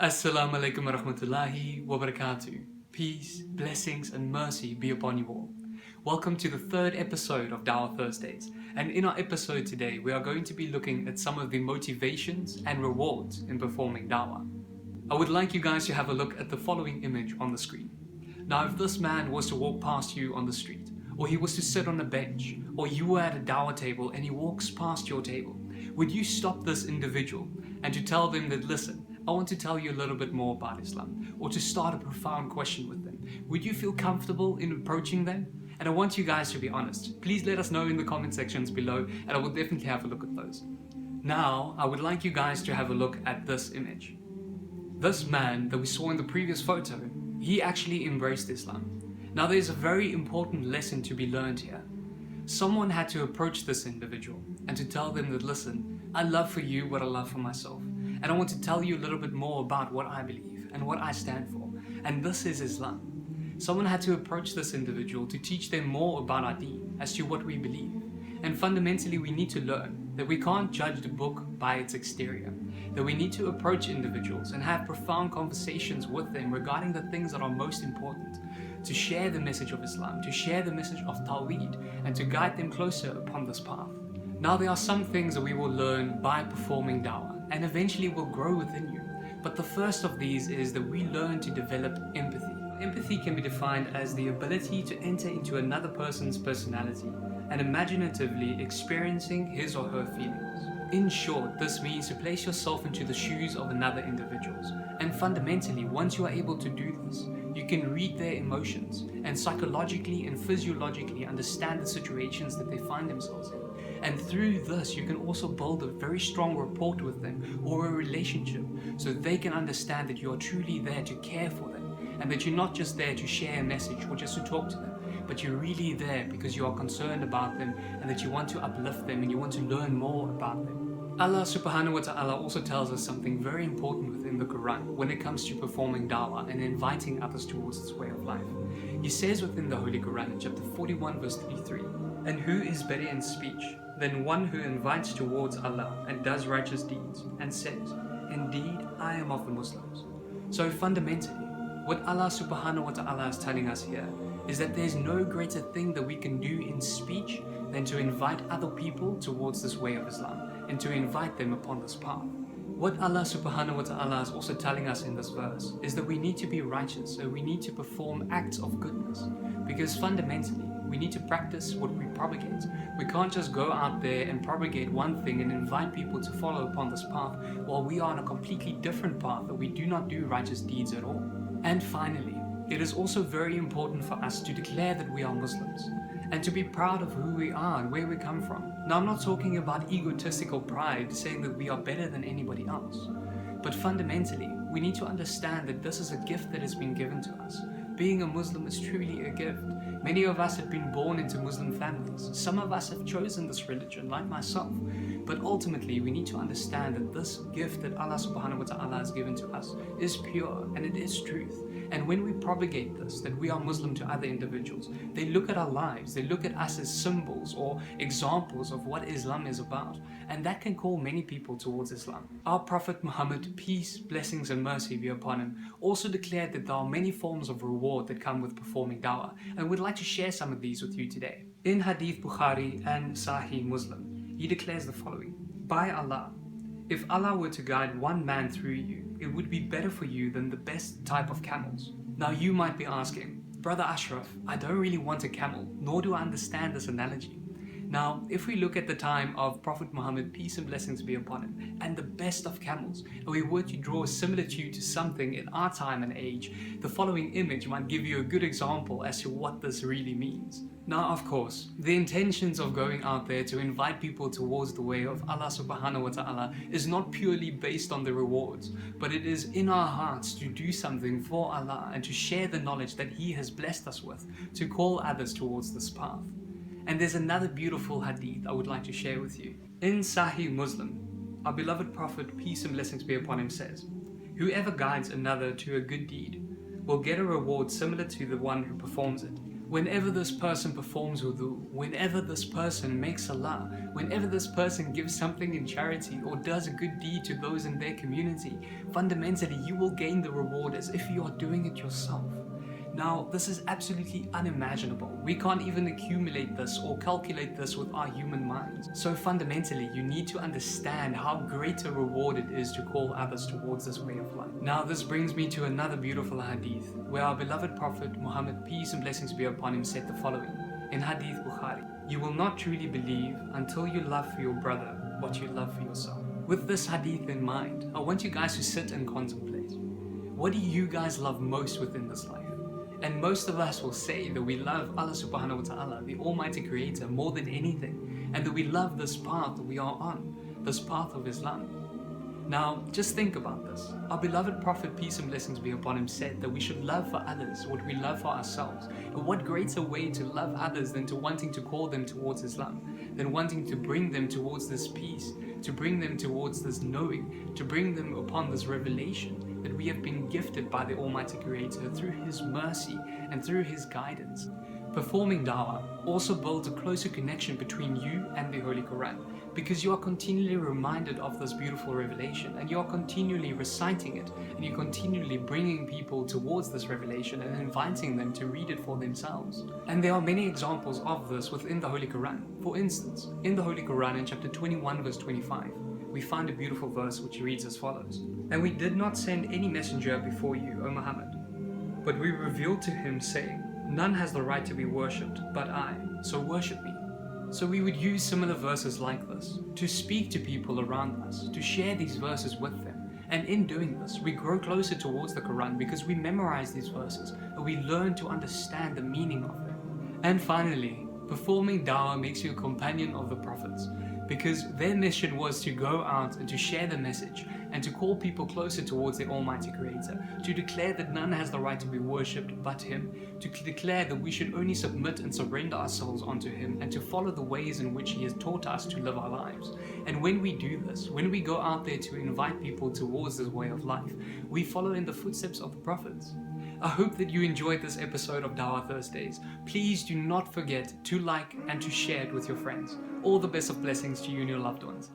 Assalamu alaikum wa rahmatullahi wa barakatuh. Peace, blessings and mercy be upon you all. Welcome to the third episode of Dawah Thursdays, and in our episode today we are going to be looking at some of the motivations and rewards in performing Dawah. I would like you guys to have a look at the following image on the screen. Now if this man was to walk past you on the street, or he was to sit on a bench, or you were at a Dawah table and he walks past your table, would you stop this individual and to tell them that, listen, I want to tell you a little bit more about Islam, or to start a profound question with them? Would you feel comfortable in approaching them? And I want you guys to be honest. Please let us know in the comment sections below, and I will definitely have a look at those. Now, I would like you guys to have a look at this image. This man that we saw in the previous photo, he actually embraced Islam. Now there's a very important lesson to be learned here. Someone had to approach this individual and to tell them that, listen, I love for you what I love for myself. And I want to tell you a little bit more about what I believe and what I stand for. And this is Islam. Someone had to approach this individual to teach them more about our deen, as to what we believe. And fundamentally we need to learn that we can't judge the book by its exterior. That we need to approach individuals and have profound conversations with them regarding the things that are most important. To share the message of Islam, to share the message of Tawheed, and to guide them closer upon this path. Now there are some things that we will learn by performing Dawah, and eventually will grow within you. But the first of these is that we learn to develop empathy. Empathy can be defined as the ability to enter into another person's personality and imaginatively experiencing his or her feelings. In short, this means to place yourself into the shoes of another individual's. And fundamentally, once you are able to do this, you can read their emotions and psychologically and physiologically understand the situations that they find themselves in. And through this, you can also build a very strong rapport with them, or a relationship, so they can understand that you are truly there to care for them, and that you're not just there to share a message or just to talk to them, but you're really there because you are concerned about them and that you want to uplift them and you want to learn more about them. Allah subhanahu wa ta'ala also tells us something very important within the Quran when it comes to performing Dawah and inviting others towards this way of life. He says within the Holy Quran in chapter 41 verse 33, "And who is better in speech than one who invites towards Allah and does righteous deeds and says, indeed I am of the Muslims." So fundamentally, what Allah subhanahu wa ta'ala is telling us here is that there's no greater thing that we can do in speech than to invite other people towards this way of Islam and to invite them upon this path. What Allah subhanahu wa ta'ala is also telling us in this verse is that we need to be righteous, so we need to perform acts of goodness, because fundamentally we need to practice what we propagate. We can't just go out there and propagate one thing and invite people to follow upon this path while we are on a completely different path that we do not do righteous deeds at all. And finally, it is also very important for us to declare that we are Muslims and to be proud of who we are and where we come from. Now I'm not talking about egotistical pride, saying that we are better than anybody else. But fundamentally, we need to understand that this is a gift that has been given to us. Being a Muslim is truly a gift. Many of us have been born into Muslim families. Some of us have chosen this religion, like myself. But ultimately, we need to understand that this gift that Allah subhanahu wa ta'ala has given to us is pure and it is truth. And when we propagate this, that we are Muslim to other individuals, they look at our lives, they look at us as symbols or examples of what Islam is about. And that can call many people towards Islam. Our Prophet Muhammad, peace, blessings and mercy be upon him, also declared that there are many forms of reward that come with performing Dawah. And we'd like to share some of these with you today. In Hadith Bukhari and Sahih Muslim, he declares the following: "By Allah, if Allah were to guide one man through you, it would be better for you than the best type of camels." Now you might be asking, "Brother Ashraf, I don't really want a camel, nor do I understand this analogy." Now, if we look at the time of Prophet Muhammad, peace and blessings be upon him, and the best of camels, and we were to draw a similitude to something in our time and age, the following image might give you a good example as to what this really means. Now, of course, the intentions of going out there to invite people towards the way of Allah subhanahu wa ta'ala is not purely based on the rewards, but it is in our hearts to do something for Allah and to share the knowledge that He has blessed us with, to call others towards this path. And there's another beautiful hadith I would like to share with you. In Sahih Muslim, our beloved Prophet, peace and blessings be upon him, says, "Whoever guides another to a good deed will get a reward similar to the one who performs it, Whenever this person performs wudu, whenever this person makes salah, whenever this person gives something in charity or does a good deed to those in their community, fundamentally you will gain the reward as if you are doing it yourself. Now, this is absolutely unimaginable. We can't even accumulate this or calculate this with our human minds. So fundamentally, you need to understand how great a reward it is to call others towards this way of life. Now, this brings me to another beautiful hadith, where our beloved Prophet Muhammad, peace and blessings be upon him, said the following. In Hadith Bukhari, "You will not truly believe until you love for your brother what you love for yourself." With this hadith in mind, I want you guys to sit and contemplate. What do you guys love most within this life? And most of us will say that we love Allah subhanahu wa ta'ala, the Almighty Creator, more than anything, and that we love this path that we are on, this path of Islam. Now, just think about this. Our beloved Prophet, peace and blessings be upon him, said that we should love for others what we love for ourselves. And what greater way to love others than to wanting to call them towards Islam, than wanting to bring them towards this peace, to bring them towards this knowing, to bring them upon this revelation that we have been gifted by the Almighty Creator through His mercy and through His guidance. Performing Dawah also builds a closer connection between you and the Holy Quran, because you are continually reminded of this beautiful revelation, and you are continually reciting it, and you're continually bringing people towards this revelation and inviting them to read it for themselves. And there are many examples of this within the Holy Quran. For instance, in the Holy Quran in chapter 21 verse 25, we find a beautiful verse which reads as follows. "And we did not send any messenger before you, O Muhammad, but we revealed to him, saying, None has the right to be worshipped but I, so worship me." So we would use similar verses like this to speak to people around us, to share these verses with them. And in doing this, we grow closer towards the Quran because we memorize these verses and we learn to understand the meaning of them. And finally, performing Dawah makes you a companion of the prophets, because their mission was to go out and to share the message and to call people closer towards the Almighty Creator, to declare that none has the right to be worshipped but Him, to declare that we should only submit and surrender ourselves unto Him, and to follow the ways in which He has taught us to live our lives. And when we do this, when we go out there to invite people towards this way of life, we follow in the footsteps of the prophets. I hope that you enjoyed this episode of Dawah Thursdays. Please do not forget to like and to share it with your friends. All the best of blessings to you and your loved ones.